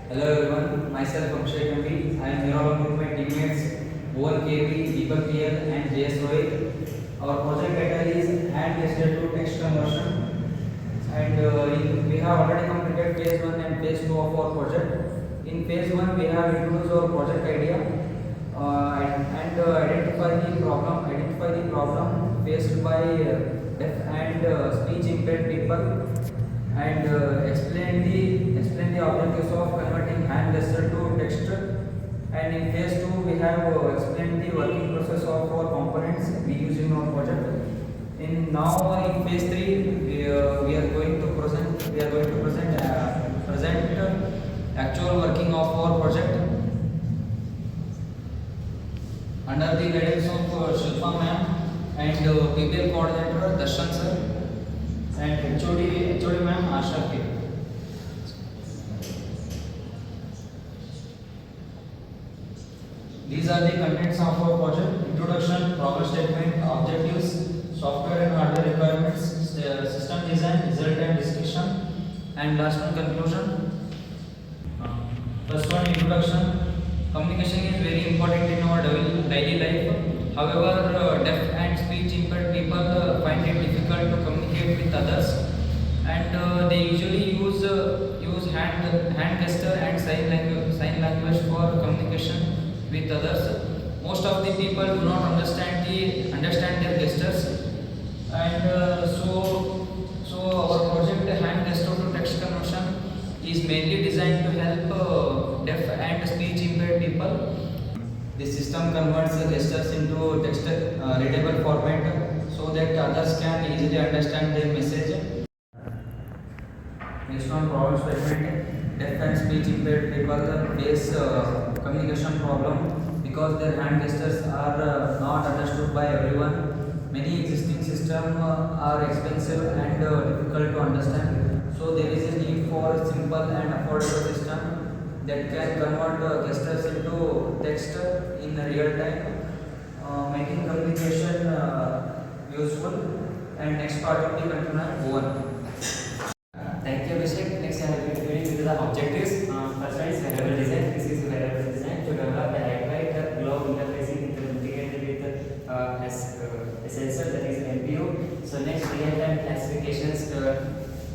Hello everyone, myself Akshay Kambi. I am here along with my teammates Bhuvan KV, Deepak T.L and JS Rohit. Our project title is hand gesture to text conversion, and we have already completed phase 1 and phase 2 of our project. In phase 1 we have introduced our project idea and identify the problem faced by deaf and speech impaired people, and explain the objectives of converting hand gesture to text. And in phase 2 we have explained the working process of our components we use in our project. In phase 3 we are going to present actual working of our project under the guidance of Shilpa ma'am and Pbl coordinator Darshan sir and HOD ma'am Asha K. These are the contents of our project: introduction, progress statement, objectives, software and hardware requirements, system design, result and discussion, and last one conclusion. First one, introduction. Communication is very important in our daily life. However, deaf and speech impaired people find it difficult to communicate with others, and they usually use hand gesture and sign language for communication with others. Most of the people do not understand their gestures, and so our project hand gesture to text conversion is mainly designed to help deaf and speech impaired people. The system converts gestures into text readable format so that others can easily understand their message. Next one, problem statement. Deaf and speech impaired people face communication problem because their hand gestures are not understood by everyone. Many existing systems are expensive and difficult to understand. So there is a need for a simple and affordable system that can convert gestures into text in real time, making communication useful. And next part of the continuum, Bhuvan. Thank you, Abhishek. Next, I will be reviewing with the objectives. First one is wearable design. This is wearable design to develop a lightweight globe interfacing integrated with a sensor, that is MPU. So next, real-time classifications to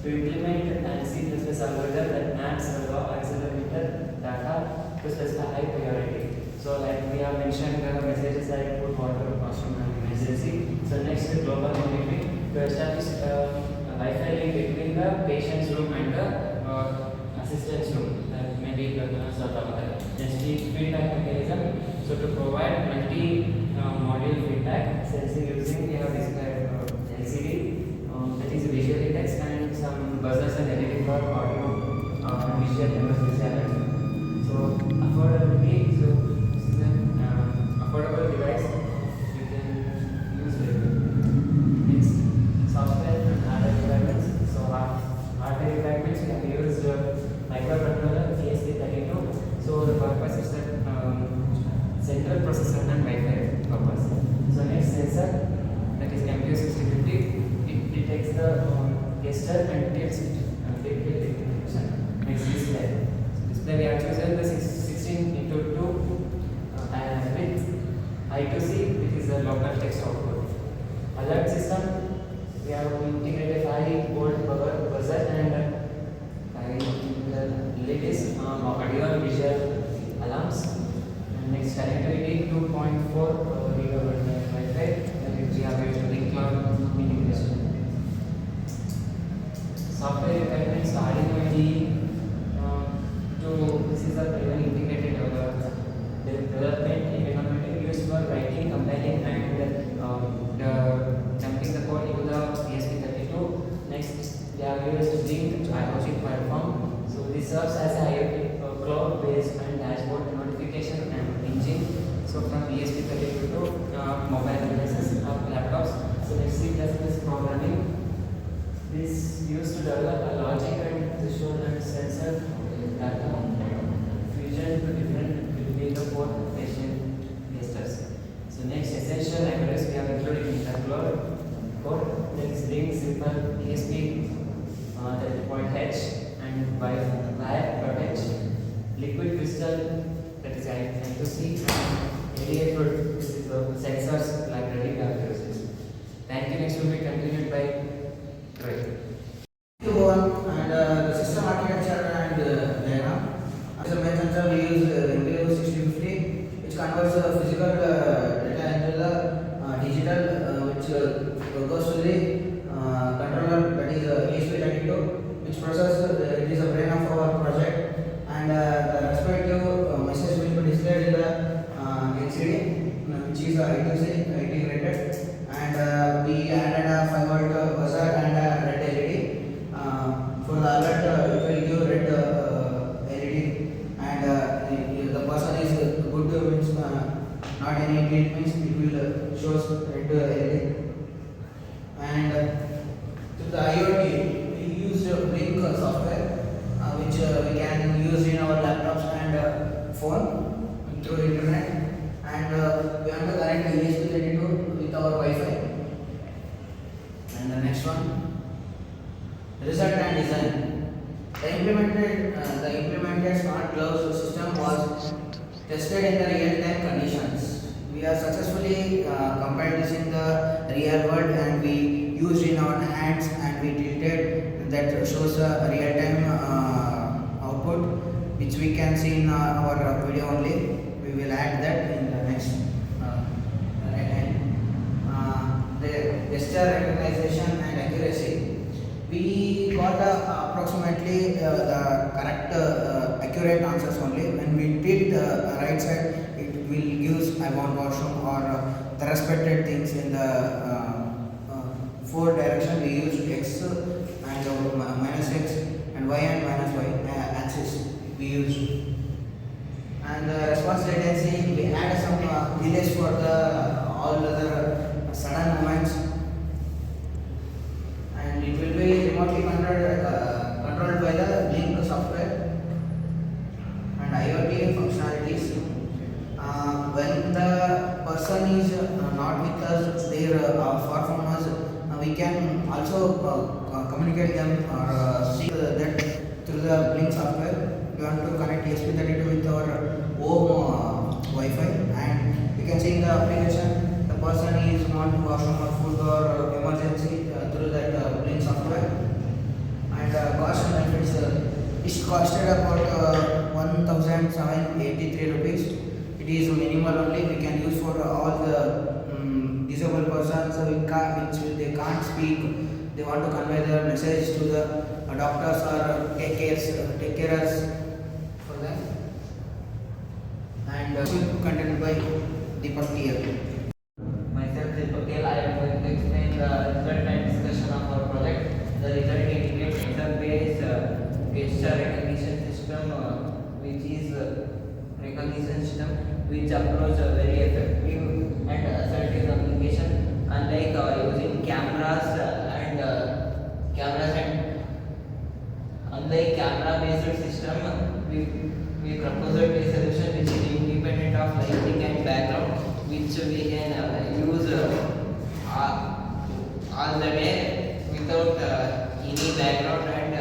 implement an C++ algorithm that maps the raw accelerometer data to specify high priority. So like we have mentioned, messages like food, water, washroom, and emergency. So next, global monitoring to establish Wi-Fi link between the patient's room and the assistant's room, that may be nurse or doctor. Next, feedback mechanism. So to provide multi-module feedback sensing using, we have described LCD, that is visual text, and some buzzers and LED for audio and visual emergency alerts. So affordability. So this is an affordable device you can use with. Next, software and hardware requirements. So hardware requirements, we have used microcontroller ESP32. So the purpose is that central processor and Wi-Fi purpose. So next, sensor, that is MPU6050. It detects the gesture and takes detection. Next, display. So display, we have chosen the 16:2 with I2C, which is a local text output. Alert system, we have integrated 5-volt power buzzer and the latest audio and visual alarms. And next, connectivity 2.4 GHz Wi-Fi, and we have used link cloud integration. Software requirements, Arduino IDE. This is a very integrated development environment used for writing, compiling, and dumping the code into the ESP32. Next, we have used linked IoT platform. So this serves as a IoT cloud-based and dashboard notification and engine. So from ESP32 to mobile devices or laptops. So next, C++ programming. This used to develop a logic and visual and sensor data fusion to different between the four patient gestures. So next, essential libraries we have included in the code. That is Ring, Simple, ESP, 30.h and wire.h. crystal that is accuracy and ADA for this is sensors library accuracy. Thank you. Next will be continued by Troy. Thank you, Bhuvan. And the system architecture and diagram. As a main sensor, we use MBO 6050, which converts physical data into the digital, which goes to the controller, that is ESP32, which process it is a brain of our project, and the respective message will be displayed in the LCD, which is I2C integrated, and we added a 5 volt buzzer and a red LED. For the alert, it will give red LED, and the person is good means not any idiot means it will shows red LED. And to the IoT, we use Blink software, which we can use in our laptops and phone through internet, and we want to connect ESP32 with our Wi-Fi. And the next one, result and design. The implemented smart gloves system was tested in the real-time conditions. We have successfully compiled this in the real world, and we used in our hands, and we tilted that shows a real-time output, which we can see in our video only. We will add that in the next right hand. The gesture recognition and accuracy. We got approximately the correct accurate answers only. When we tilt the right side, it will give I want washroom or the respected things in the 4 direction. We use X and minus X and Y and minus Y axis we use. And the response latency, we add some delays for the all other sudden moments, and it will be remotely controlled by the Blink software. And IoT functionalities, when the person is not with us, they are far from us, we can also communicate them or see that through the Blink software. We want to connect ESP32 with our home Wi-Fi, and we can see in the application the person is want to washroom or food or emergency through that Blink software. And cost and benefits, it costed about 1,783 rupees. It is minimal only. We can use for all the disabled persons which they can't speak. They want to convey their message to the doctors or take carers for them. And continued by Deepak T.L. Myself, Deepak T.L. I am going to explain the result and discussion of our project. The result indicates exam-based gesture recognition system, which is recognition system which approach very effective and assertive communication, unlike using cameras and unlike camera-based system. We proposed a solution which is independent of lighting and background, which we can use all the day without any background and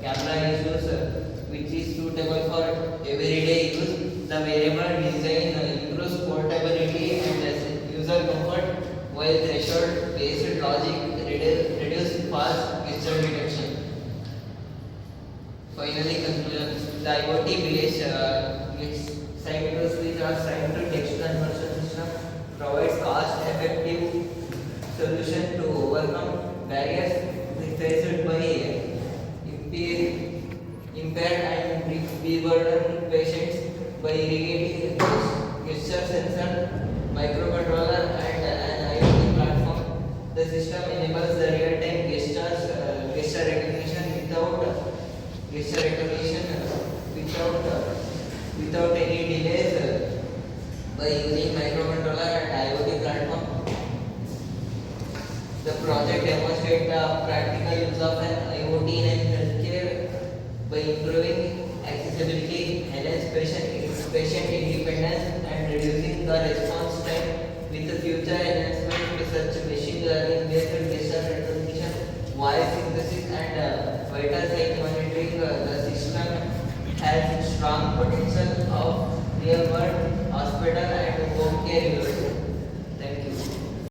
camera issues, which is suitable for everyday use. The variable design improves portability and user comfort, while threshold-based logic reduces fast gesture detection. Finally, conclusion: the IoT-based sign-to-speech or sign-to-text conversion system provides cost-effective solution to overcome barriers faced by impaired and bewildered patients by irrigating gesture sensor, microcontroller, and an IoT platform. The system enables the real-time gesture recognition without any delays by using microcontroller and IoT platform. The project demonstrates the practical use of an IoT in healthcare by improving accessibility, enhancing patient independence, and reducing the response time. With the future enhancement to such machine learning-based gesture recognition, voice synthesis, and vital sign monitoring, the system has strong potential of real-world hospital and home care use